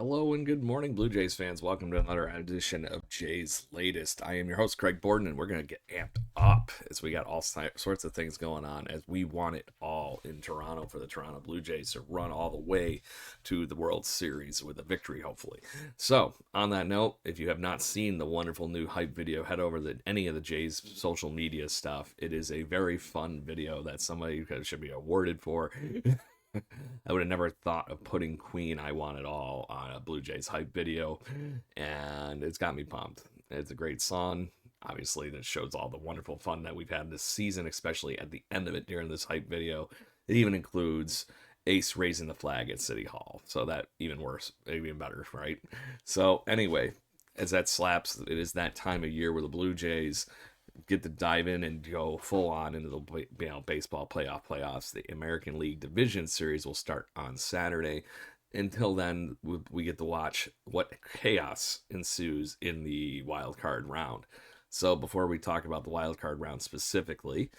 Hello and good morning, Blue Jays fans. Welcome to another edition of Jays Latest. I am your host, Craig Borden, and we're going to get amped up as we got all sorts of things going on as we want it all in Toronto for the Toronto Blue Jays to run all the way to the World Series with a victory, hopefully. So, on that note, if you have not seen the wonderful new hype video, head over to any of the Jays social media stuff. It is a very fun video that somebody should be awarded for. I would have never thought of putting Queen I Want It All on a Blue Jays hype video, and it's got me pumped. It's a great song. Obviously, that shows all the wonderful fun that we've had this season, especially at the end of it during this hype video. It even includes Ace raising the flag at City Hall, so that even worse, even better, right? So, anyway, as that slaps, it is that time of year where the Blue Jays get to dive in and go full on into the baseball playoffs. The American League Division Series will start on Saturday. Until then, we get to watch what chaos ensues in the wild card round. So before we talk about the wild card round specifically,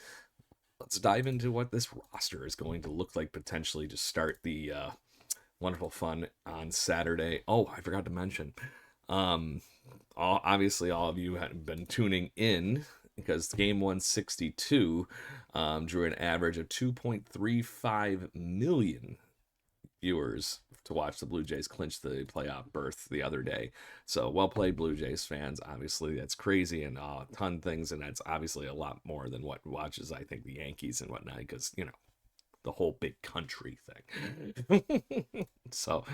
let's dive into what this roster is going to look like potentially to start the wonderful fun on Saturday. Oh, I forgot to mention. Um, obviously, all of you have been tuning in because game 162 drew an average of 2.35 million viewers to watch the Blue Jays clinch the playoff berth the other day. So well played, Blue Jays fans. Obviously, that's crazy and a ton of things, and that's obviously a lot more than what watches, I think, the Yankees and whatnot, because, the whole big country thing. So,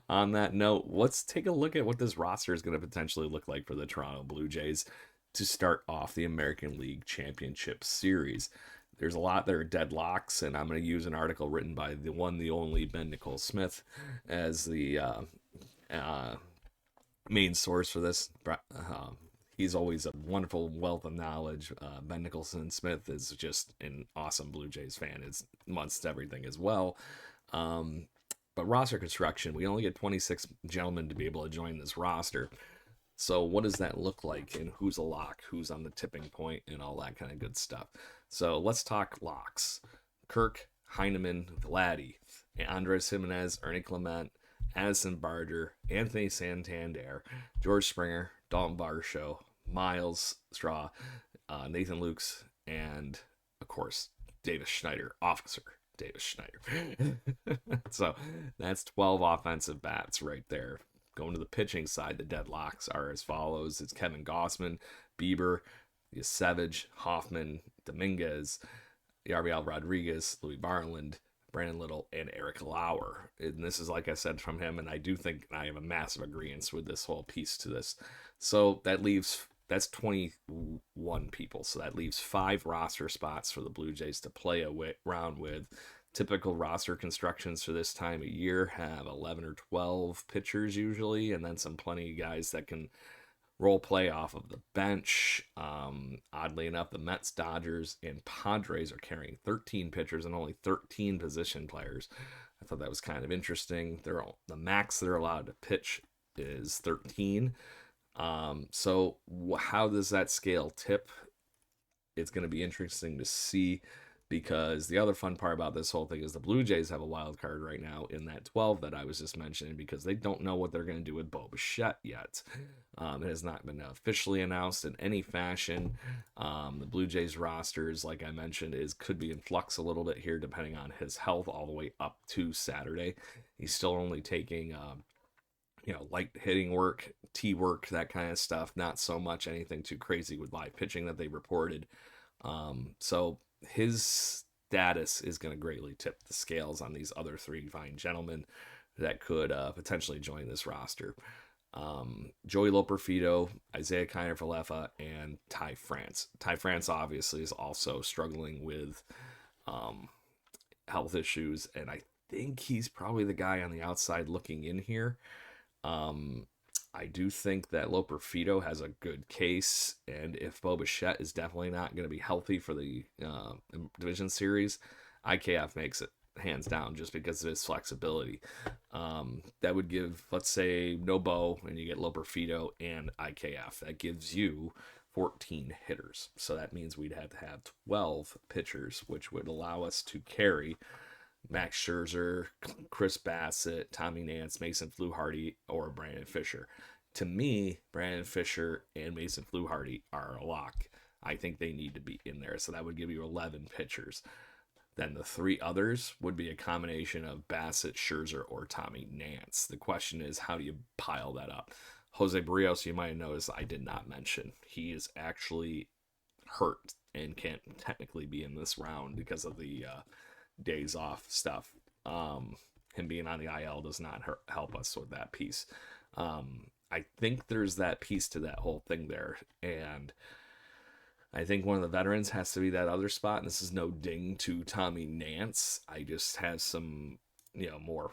on that note, let's take a look at what this roster is going to potentially look like for the Toronto Blue Jays to start off the American League Championship Series. There's a lot that are deadlocks, and I'm going to use an article written by the one, the only Ben Nicole Smith as the uh, main source for this. He's always a wonderful wealth of knowledge. Ben Nicholson Smith is just an awesome Blue Jays fan. It's amongst everything as well. Um, but roster construction, we only get 26 gentlemen to be able to join this roster. So what does that look like, and who's a lock, who's on the tipping point, and all that kind of good stuff. So let's talk locks. Kirk, Heineman, Vladdy, Andres Jimenez, Ernie Clement, Addison Barger, Anthony Santander, George Springer, Dalton Varsho, Miles Straw, Nathan Lukes, and of course Davis Schneider, Officer Davis Schneider. So that's 12 offensive bats right there. Going to the pitching side, the deadlocks are as follows: it's Kevin Gossman, Bieber, Savage, Hoffman, Dominguez, Yarbiel Rodriguez, Louis Barland, Brandon Little, and Eric Lauer. And this is, like I said, from him, and I do think I have a massive agreement with this whole piece to this. So that's 21 people. So that leaves 5 roster spots for the Blue Jays to play around with. Typical roster constructions for this time of year have 11 or 12 pitchers usually, and then some plenty of guys that can role play off of the bench. Oddly enough, the Mets, Dodgers, and Padres are carrying 13 pitchers and only 13 position players. I thought that was kind of interesting. The max they're allowed to pitch is 13. So how does that scale tip? It's going to be interesting to see, because the other fun part about this whole thing is the Blue Jays have a wild card right now in that 12 that I was just mentioning, because they don't know what they're going to do with Bo Bichette yet. It has not been officially announced in any fashion. The Blue Jays rosters, like I mentioned, could be in flux a little bit here depending on his health all the way up to Saturday. He's still only taking light hitting work, tee work, that kind of stuff. Not so much anything too crazy with live pitching that they reported. So his status is going to greatly tip the scales on these other 3 fine gentlemen that could potentially join this roster. Joey Loperfido, Isaiah Kiner Falefa, and Ty France. Ty France obviously is also struggling with health issues, and I think he's probably the guy on the outside looking in here. I do think that Loperfido has a good case, and if Bo Bichette is definitely not going to be healthy for the division series, IKF makes it hands down just because of his flexibility. That would give, let's say, no Bo, and you get Loperfido and IKF. That gives you 14 hitters. So that means we'd have to have 12 pitchers, which would allow us to carry Max Scherzer, Chris Bassett, Tommy Nance, Mason Fluharty, or Brandon Fisher. To me, Brandon Fisher and Mason Fluharty are a lock. I think they need to be in there. So that would give you 11 pitchers. Then the three others would be a combination of Bassett, Scherzer, or Tommy Nance. The question is, how do you pile that up? Jose Barrios, you might notice I did not mention. He is actually hurt and can't technically be in this round because of the days off stuff. Him being on the IL does not help us with that piece. I think there's that piece to that whole thing there. And I think one of the veterans has to be that other spot. And this is no ding to Tommy Nance. I just have some, more,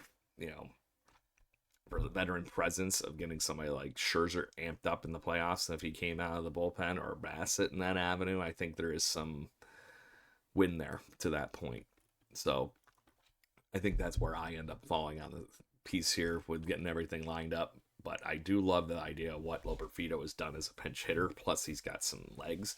for the veteran presence of getting somebody like Scherzer amped up in the playoffs. And if he came out of the bullpen, or Bassett in that avenue, I think there is some win there to that point. So I think that's where I end up falling on the piece here with getting everything lined up. But I do love the idea of what Loperfido has done as a pinch hitter. Plus, he's got some legs,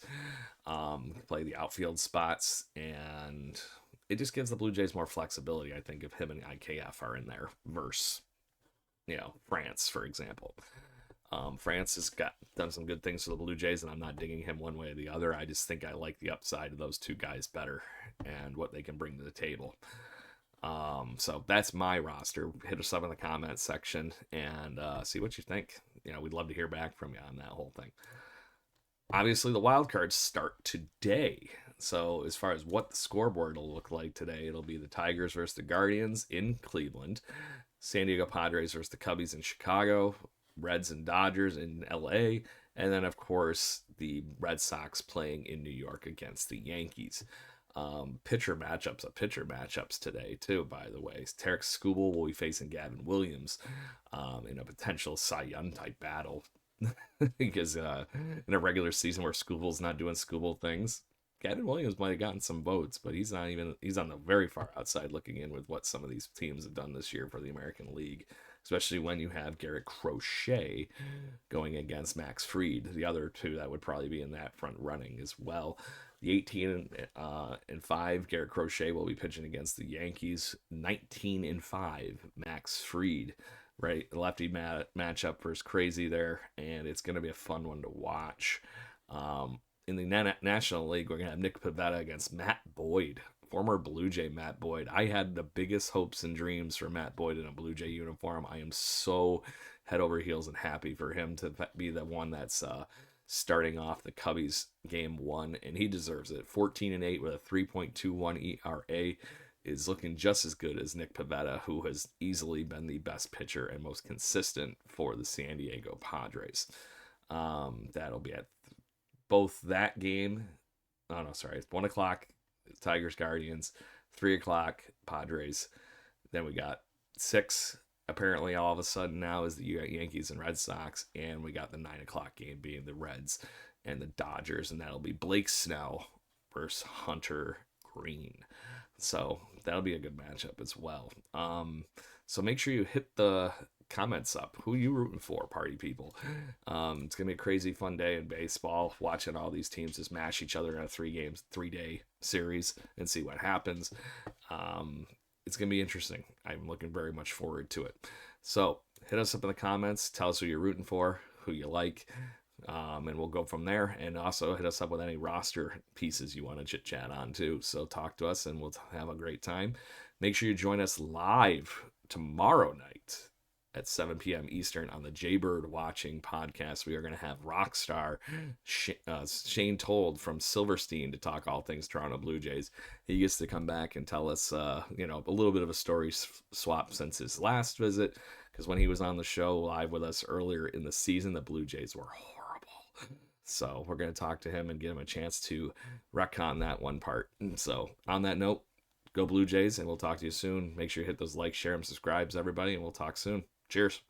play the outfield spots, and it just gives the Blue Jays more flexibility. I think if him and IKF are in there versus, France, for example. France has done some good things for the Blue Jays, and I'm not digging him one way or the other. I just think I like the upside of those two guys better and what they can bring to the table. So that's my roster. Hit us up in the comments section and see what you think. We'd love to hear back from you on that whole thing. Obviously, the wild cards start today. So as far as what the scoreboard will look like today, it'll be the Tigers versus the Guardians in Cleveland, San Diego Padres versus the Cubbies in Chicago, Reds and Dodgers in LA, and then of course the Red Sox playing in New York against the Yankees. Pitcher matchups today too, by the way. Tarek Skubal will be facing Gavin Williams in a potential Cy Young type battle. Because in a regular season where Skubal's not doing Skubal things, Gavin Williams might have gotten some votes, but he's on the very far outside looking in with what some of these teams have done this year for the American League, especially when you have Garrett Crochet going against Max Fried, the other two that would probably be in that front running as well. The 18-5 Garrett Crochet will be pitching against the Yankees. 19-5 Max Fried, right? Lefty matchup versus Crazy there, and it's going to be a fun one to watch. In the National League, we're going to have Nick Pivetta against Matt Boyd, former Blue Jay Matt Boyd. I had the biggest hopes and dreams for Matt Boyd in a Blue Jay uniform. I am so head over heels and happy for him to be the one that's starting off the Cubbies game one, and he deserves it. 14-8 with a 3.21 ERA is looking just as good as Nick Pivetta, who has easily been the best pitcher and most consistent for the San Diego Padres. That'll be at both that game. Oh no, sorry, it's 1 o'clock Tigers Guardians, 3 o'clock Padres. Then we got 6. Apparently, all of a sudden now is the Yankees and Red Sox, and we got the 9 o'clock game being the Reds and the Dodgers, and that'll be Blake Snell versus Hunter Green. So that'll be a good matchup as well. So make sure you hit the comments up. Who you rooting for, party people? It's gonna be a crazy fun day in baseball, watching all these teams just mash each other in a 3-day series and see what happens. It's going to be interesting. I'm looking very much forward to it. So hit us up in the comments. Tell us who you're rooting for, who you like, and we'll go from there. And also hit us up with any roster pieces you want to chit-chat on too. So talk to us and we'll have a great time. Make sure you join us live tomorrow night at 7 p.m. Eastern on the Jaybird Watching podcast. We are going to have Rockstar Shane Told from Silverstein to talk all things Toronto Blue Jays. He gets to come back and tell us, a little bit of a story swap since his last visit, because when he was on the show live with us earlier in the season, the Blue Jays were horrible. So we're going to talk to him and give him a chance to retcon that one part. And so on that note, go Blue Jays, and we'll talk to you soon. Make sure you hit those likes, share, and subscribes, everybody, and we'll talk soon. Cheers.